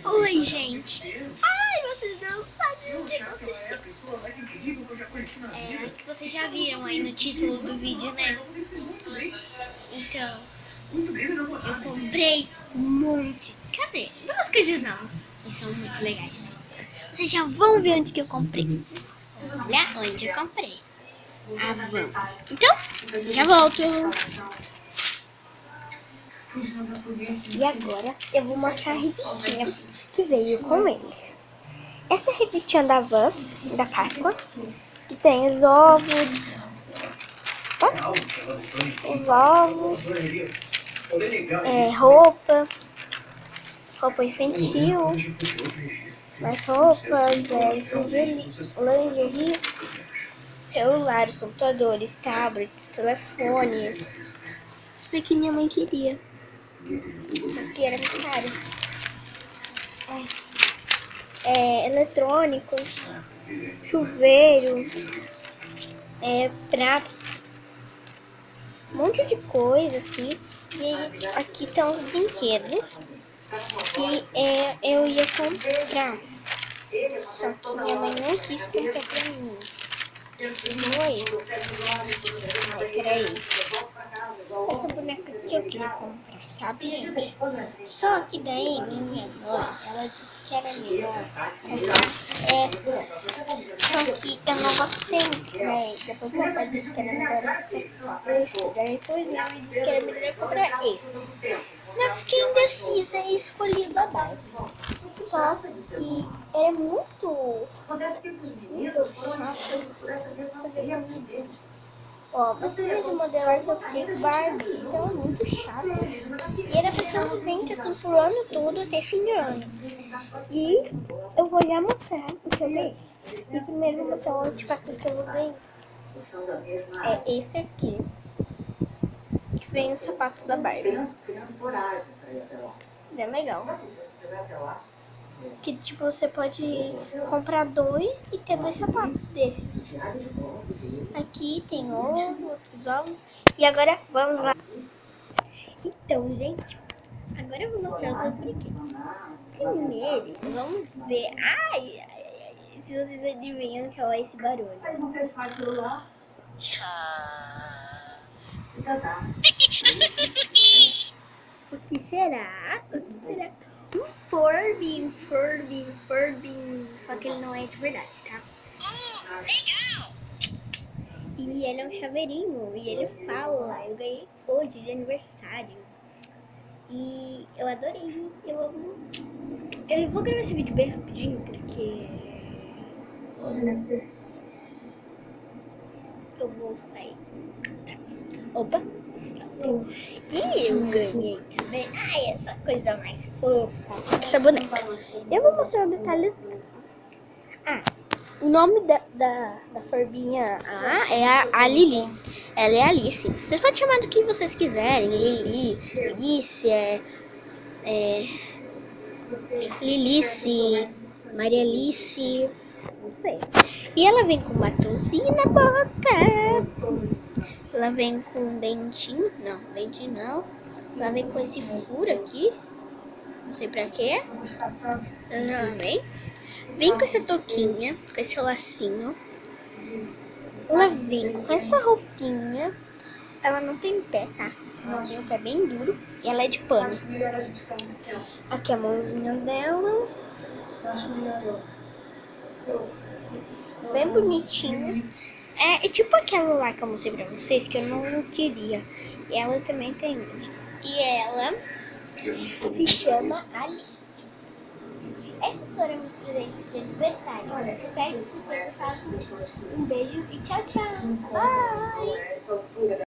Oi, gente. Ai, vocês não sabem o que aconteceu. Acho que vocês já viram aí no título do vídeo, né? Então, eu comprei um monte. Quer dizer, duas coisas novas que são muito legais. Vocês já vão ver onde que eu comprei. Olha onde eu comprei. Ah, vamos. Então, já volto. E agora eu vou mostrar a revistinha que veio com eles. Essa revistinha da Van, da Páscoa, que tem os ovos, roupa infantil, mais roupas, lingeries, celulares, computadores, tablets, telefones. Isso daqui minha mãe queria. Porque era muito caro. Eletrônicos, chuveiro, prato, um monte de coisa assim. E aqui estão os brinquedos que eu ia comprar. Só que minha mãe não quis comprar pra mim. Peraí. Essa boneca que eu queria comprar, sabe, gente? Só que daí minha mãe, ela disse que era melhor comprar essa. Só que eu não gostei, né? Depois meu pai disse que era melhor comprar esse. Daí depois minha mãe disse que era melhor comprar esse. Eu fiquei indecisa e escolhi da Barbie. Só que é muito chato fazer comida. Vacina de modelar cupcake Barbie, então é muito chato. E era pra ser um presente assim pro ano todo, até fim de ano. E eu vou já mostrar o que eu ganhei. E primeiro vou mostrar o antipasto que eu ganhei. É esse aqui, que vem o sapato da Barbie. Bem legal. Que tipo, você pode comprar dois e ter dois sapatos desses. Aqui tem outros ovos. E agora vamos lá. Então, gente, agora eu vou mostrar os brinquedos. Primeiro, vamos ver. Ai, se vocês adivinham que é esse barulho. O que será? O que será? Um Furby. Só que ele não é de verdade, tá? Legal! E ele é um chaveirinho. E ele fala. Eu ganhei hoje de aniversário. E eu adorei. Eu amo. Eu vou gravar esse vídeo bem rapidinho, porque eu vou sair. Opa! E eu ganhei também. Ai, essa coisa mais fofa. Essa boneca. Eu vou mostrar os detalhes. O nome da Forbinha é a Lili. Ela é a Alice. Vocês podem chamar do que vocês quiserem. Lili, Alice, Lilice, Maria Alice, não sei. E ela vem com um batonzinho na boca. Ela vem com um dentinho. Não, dentinho não. Ela vem com esse furo aqui. Não sei pra quê. Ela vem com essa touquinha, com esse lacinho. Ela vem com essa roupinha. Ela não tem pé, tá? Ela tem o pé bem duro e ela é de pano. Aqui a mãozinha dela. Bem bonitinha. É tipo aquela lá que eu mostrei pra vocês, que eu não queria. E ela também tem uma. E ela se chama Alice. Esses foram meus presentes de aniversário. Espero que vocês tenham gostado. Um beijo e tchau, tchau. Bye!